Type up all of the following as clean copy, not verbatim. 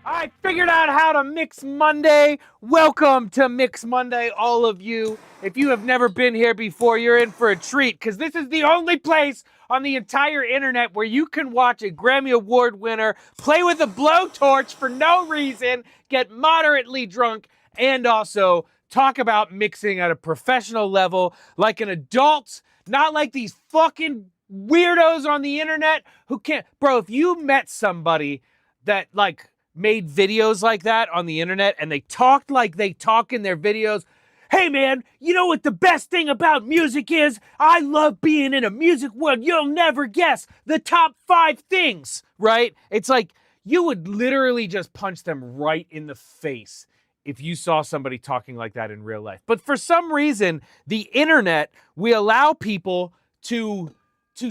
I figured out how to mix Monday. Welcome to Mix Monday, all of you. If you have never been here before, you're in for a treat because this is the only place on the entire internet where you can watch a Grammy Award winner play with a blowtorch for no reason, get moderately drunk, and also talk about mixing at a professional level like an adult, not like these fucking weirdos on the internet who can't. Bro, if you met somebody that, like, made videos like that on the internet and they talked like they talk in their videos. Hey man, you know what the best thing about music is? I love being in a music world. You'll never guess the top 5 things, right? It's like you would literally just punch them right in the face if you saw somebody talking like that in real life. But for some reason, the internet, we allow people to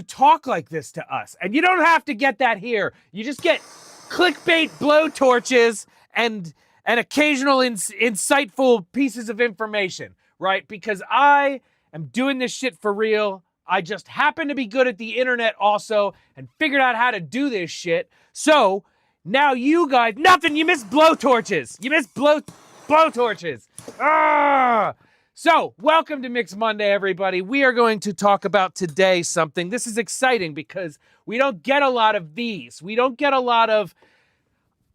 talk like this to us. And you don't have to get that here. You just get clickbait blowtorches and occasional insightful pieces of information, right? Because I am doing this shit for real. I just happen to be good at the internet also and figured out how to do this shit. So now you guys, nothing, you missed blowtorches. You missed blowtorches. Ah! So, welcome to Mix Monday, everybody. We are going to talk about today something. This is exciting because we don't get a lot of these. We don't get a lot of,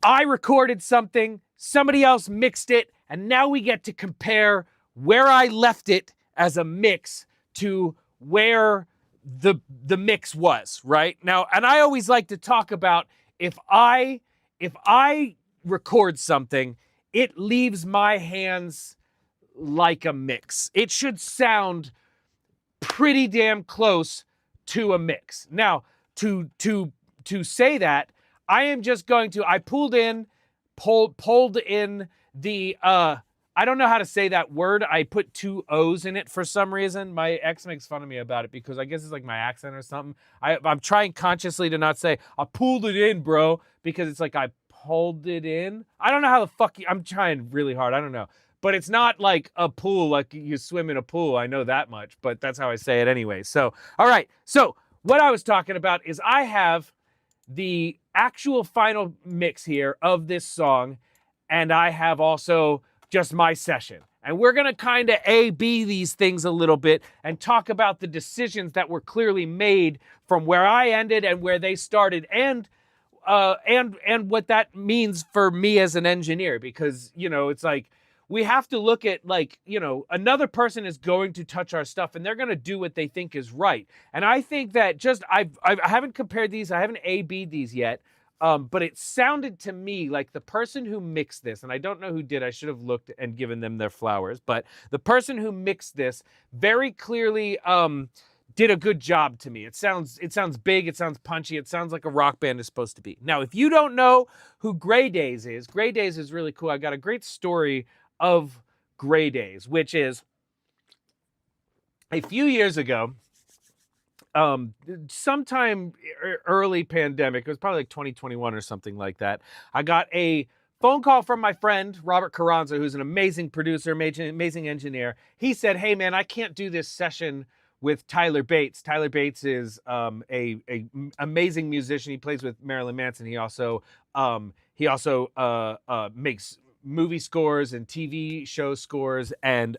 I recorded something, somebody else mixed it, and now we get to compare where I left it as a mix to where the mix was, right? Now, and I always like to talk about if I record something, it leaves my hands like a mix. It should sound pretty damn close to a mix. Now, to say that, I am just going to, I pulled in the, I don't know how to say that word. I put 2 O's in it for some reason. My ex makes fun of me about it because I guess it's like my accent or something. I'm trying consciously to not say, I pulled it in, bro, because it's like I pulled it in. I don't know how the fuck, I'm trying really hard. I don't know. But it's not like a pool, like you swim in a pool. I know that much, but that's how I say it anyway. So, all right. So what I was talking about is I have the actual final mix here of this song, and I have also just my session. And we're going to kind of A-B these things a little bit and talk about the decisions that were clearly made from where I ended and where they started, and what that means for me as an engineer, because, you know, it's like, we have to look at, like, you know, another person is going to touch our stuff and they're going to do what they think is right. And I think that just, I haven't compared these, I haven't A-B'd these yet, but it sounded to me like the person who mixed this, and I don't know who did, I should have looked and given them their flowers, but the person who mixed this very clearly did a good job to me. It sounds big, it sounds punchy, it sounds like a rock band is supposed to be. Now, if you don't know who Daze is really cool. I got a great story of Daze, which is a few years ago, sometime early pandemic, it was probably like 2021 or something like that, I got a phone call from my friend, Robert Carranza, who's an amazing producer, amazing engineer. He said, hey man, I can't do this session with Tyler Bates. Tyler Bates is a amazing musician. He plays with Marilyn Manson. He also makes movie scores and TV show scores, and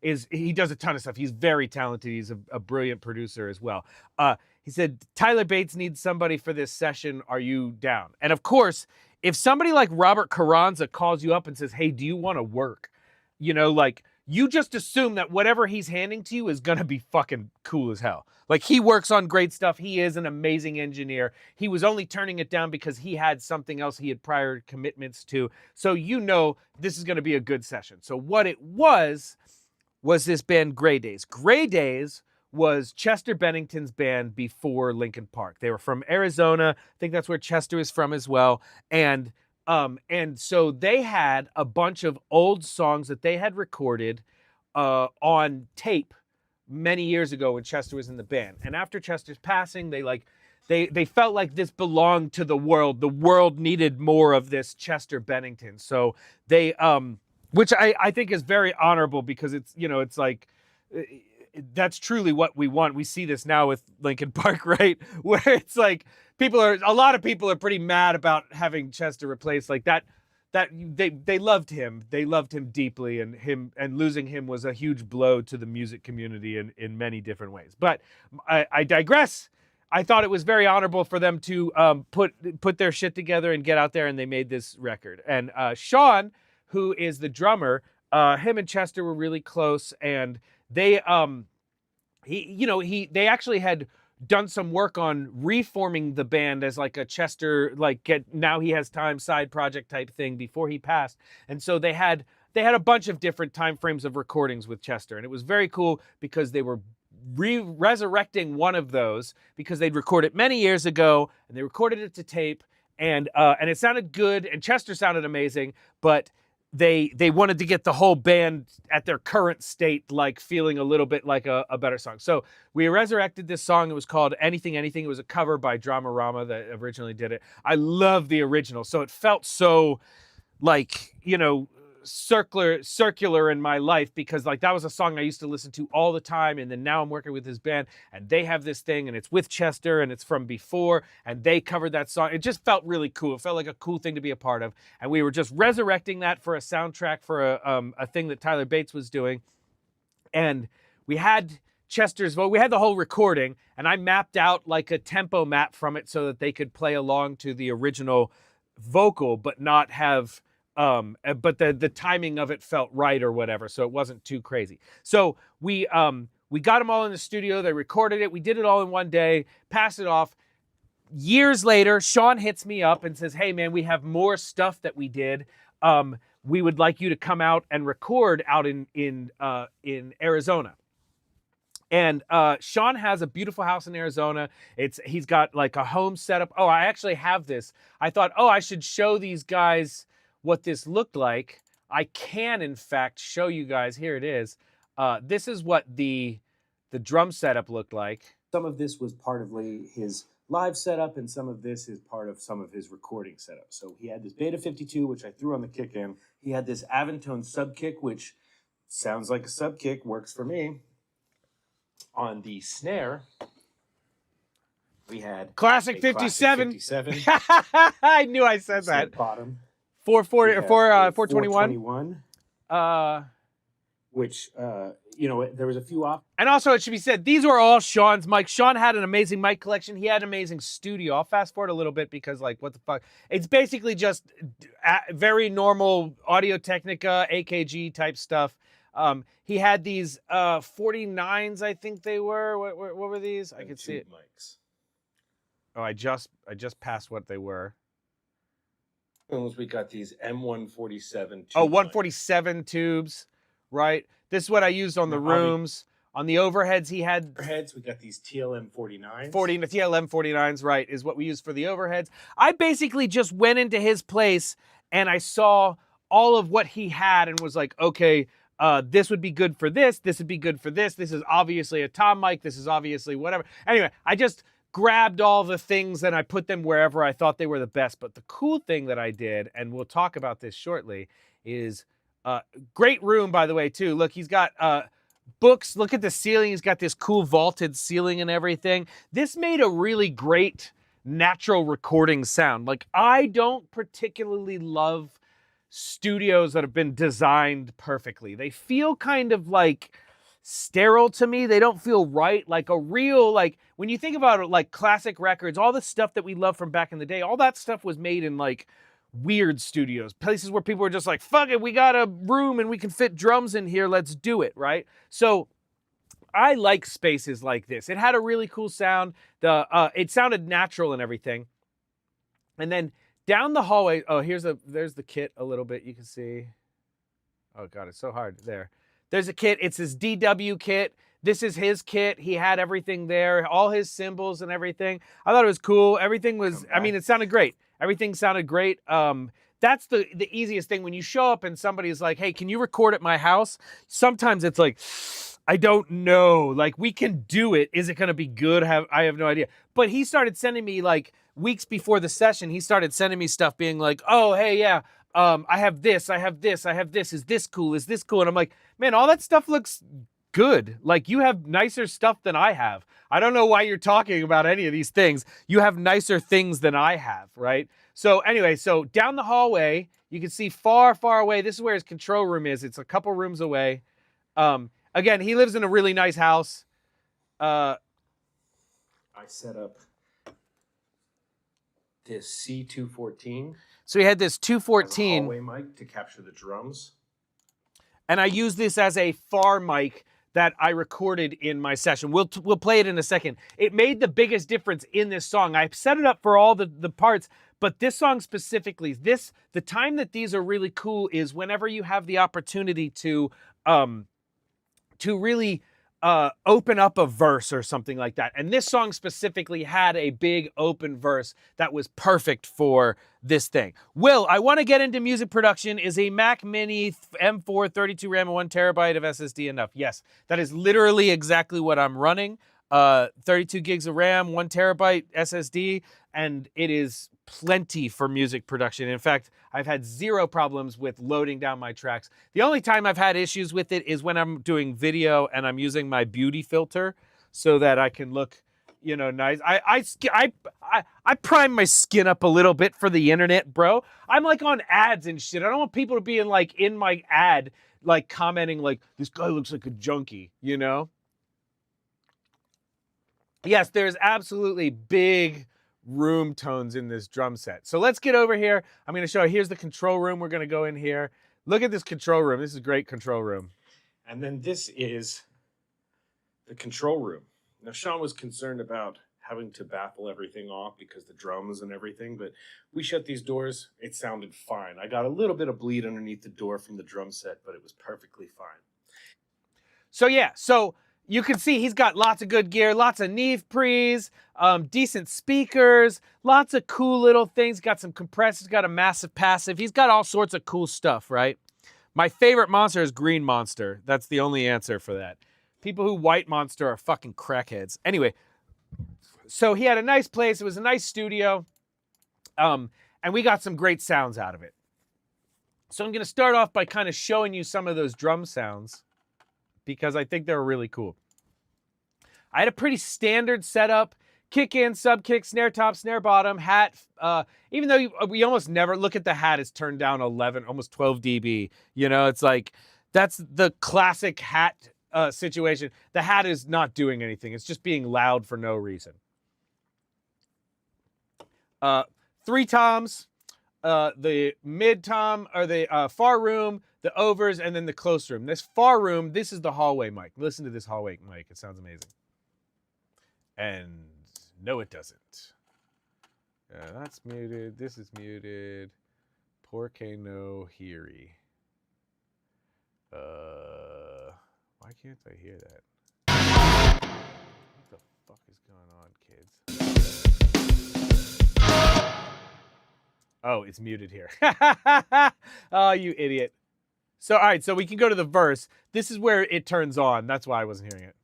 he does a ton of stuff. He's very talented. He's a brilliant producer as well. He said, Tyler Bates needs somebody for this session. Are you down? And of course, if somebody like Robert Carranza calls you up and says, hey, do you want to work? You know, like, you just assume that whatever he's handing to you is going to be fucking cool as hell. Like, he works on great stuff. He is an amazing engineer. He was only turning it down because he had something else he had prior commitments to. So you know this is going to be a good session. So what it was this band Daze. Daze was Chester Bennington's band before Linkin Park. They were from Arizona. I think that's where Chester is from as well. And so they had a bunch of old songs that they had recorded on tape many years ago when Chester was in the band. And after Chester's passing, they felt like this belonged to the world. The world needed more of this Chester Bennington. So they, which I think is very honorable, because it's, you know, it's like, that's truly what we want. We see this now with Linkin Park, right? Where it's like, a lot of people are pretty mad about having Chester replaced like that. They loved him. They loved him deeply, and losing him was a huge blow to the music community in many different ways. But I digress. I thought it was very honorable for them to put their shit together and get out there, and they made this record. And Sean, who is the drummer, him and Chester were really close, and they they actually had done some work on reforming the band as like a Chester, now he has time side project type thing before he passed. And so they had a bunch of different time frames of recordings with Chester, and it was very cool because they were resurrecting one of those because they'd recorded it many years ago, and they recorded it to tape, and it sounded good, and Chester sounded amazing, but they wanted to get the whole band at their current state, like feeling a little bit like a better song. So we resurrected this song. It was called Anything Anything. It was a cover by Dramarama that originally did it. I love the original. So it felt so like, circular in my life, because like that was a song I used to listen to all the time, and then now I'm working with this band and they have this thing, and it's with Chester, and it's from before, and they covered that song. It just felt really cool. It felt like a cool thing to be a part of, and we were just resurrecting that for a soundtrack for a thing that Tyler Bates was doing. And we had Chester's vote. We had the whole recording, and I mapped out like a tempo map from it so that they could play along to the original vocal but not have but the timing of it felt right or whatever, so it wasn't too crazy. So we got them all in the studio. They recorded it. We did it all in one day, passed it off. Years later, Sean hits me up and says, "Hey man, we have more stuff that we did. We would like you to come out and record out in Arizona." And Sean has a beautiful house in Arizona. He's got like a home setup. Oh, I actually have this. I thought, I should show these guys what this looked like. I can, in fact, show you guys. Here it is. This is what the drum setup looked like. Some of this was part of his live setup, and some of this is part of some of his recording setup. So he had this Beta 52, which I threw on the kick in. He had this Aventone sub kick, which sounds like a sub kick, works for me. On the snare, we had classic 57. I knew I said that. Bottom. 421. Which, there was a few off. And also, it should be said, these were all Sean's mics. Sean had an amazing mic collection. He had an amazing studio. I'll fast forward a little bit because, like, what the fuck? It's basically just very normal Audio Technica, AKG type stuff. He had these 49s, I think they were. What were these? I could see it. Mics. Oh, I just passed what they were. We got these M147 tubes. 147 tubes, right? This is what I used on the rooms. On the overheads, he had... Overheads, we got these TLM49s. TLM49s, right, is what we used for the overheads. I basically just went into his place, and I saw all of what he had and was like, okay, this would be good for this. This would be good for this. This is obviously a Tom mic. This is obviously whatever. Anyway, I just grabbed all the things and I put them wherever I thought they were the best. But the cool thing that I did, and we'll talk about this shortly, is great room, by the way, too. Look, he's got books. Look at the ceiling. He's got this cool vaulted ceiling and everything. This made a really great natural recording sound. Like, I don't particularly love studios that have been designed perfectly. They feel kind of like sterile to me. They don't feel right. Like a real, like when you think about it, like classic records, all the stuff that we love from back in the day, all that stuff was made in like weird studios, places where people were just like, fuck it, we got a room and we can fit drums in here, let's do it, right? So I like spaces like this. It had a really cool sound. It sounded natural and everything. And then down the hallway, there's the kit a little bit, you can see. Oh God, it's so hard. There's a kit. It's his DW kit. This is his kit. He had everything there, all his cymbals and everything. I thought it was cool. Everything was, I mean, it sounded great. Everything sounded great. That's the easiest thing. When you show up and somebody's like, hey, can you record at my house? Sometimes it's like, I don't know. Like, we can do it. Is it going to be good? I have no idea. But he started sending me, like, weeks before the session, he started sending me stuff being like, oh, hey, yeah, I have this, I have this, I have this. Is this cool? Is this cool? And I'm like, man, all that stuff looks good. Like, you have nicer stuff than I have. I don't know why you're talking about any of these things. You have nicer things than I have, right? So anyway, so down the hallway, you can see far, far away. This is where his control room is. It's a couple rooms away. Again, he lives in a really nice house. I set up this C214. So he had this As a 214. hallway mic to capture the drums. And I use this as a far mic that I recorded in my session. We'll play it in a second. It made the biggest difference in this song. I set it up for all the parts, but this song specifically, the time that these are really cool is whenever you have the opportunity to really open up a verse or something like that. And this song specifically had a big open verse that was perfect for this thing. Will, I want to get into music production. Is a Mac Mini M4 32 RAM and 1 terabyte of SSD enough? Yes, that is literally exactly what I'm running. 32 gigs of RAM, 1 terabyte SSD, and it is plenty for music production. In fact, I've had zero problems with loading down my tracks. The only time I've had issues with it is when I'm doing video and I'm using my beauty filter so that I can look, you know, nice. I prime my skin up a little bit for the internet, bro. I'm like on ads and shit. I don't want people to be in my ad, like commenting like, this guy looks like a junkie, you know? Yes, there's absolutely big room tones in this drum set. So let's get over here. I'm going to show you. Here's the control room. We're going to go in here. Look at this control room. This is a great control room. And then this is the control room. Now, Sean was concerned about having to baffle everything off because the drums and everything, but we shut these doors. It sounded fine. I got a little bit of bleed underneath the door from the drum set, but it was perfectly fine. So yeah, you can see he's got lots of good gear, lots of Neve pre's, decent speakers, lots of cool little things. Got some compressors, got a massive passive. He's got all sorts of cool stuff, right? My favorite monster is Green Monster. That's the only answer for that. People who white monster are fucking crackheads. Anyway, so he had a nice place. It was a nice studio. And we got some great sounds out of it. So I'm going to start off by kind of showing you some of those drum sounds, because I think they're really cool. I had a pretty standard setup: kick in, sub kick, snare top, snare bottom, hat. Even though we almost never look at the hat, it's turned down 11, almost 12 dB. You know, it's like, that's the classic hat situation. The hat is not doing anything. It's just being loud for no reason. 3 toms, the mid tom, or the far room, the overs, and then the close room. This far room, this is the hallway mic. Listen to this hallway mic. It sounds amazing. And no, it doesn't. That's muted. This is muted. Porque no heary. Why can't I hear that? What the fuck is going on, kids? Oh, it's muted here. Oh, you idiot. So, all right, so we can go to the verse. This is where it turns on. That's why I wasn't hearing it.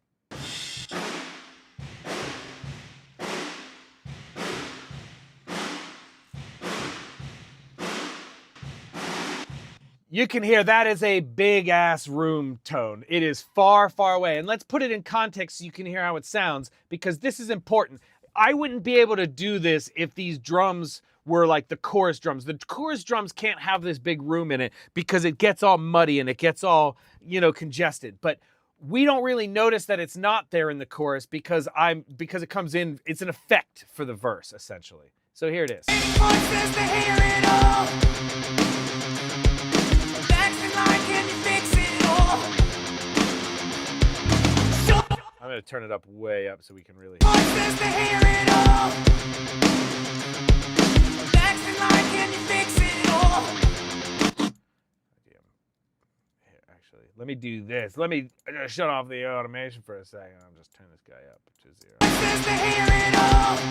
You can hear that is a big ass room tone. It is far, far away. And let's put it in context so you can hear how it sounds, because this is important. I wouldn't be able to do this if these drums were like the chorus drums. The chorus drums can't have this big room in it because it gets all muddy and it gets all, you know, congested. But we don't really notice that it's not there in the chorus because it comes in, it's an effect for the verse, essentially. So here it is. I'm going to turn it up way up so we can really... Actually, let me do this. Let me just shut off the automation for a second. I'll just turn this guy up to 0.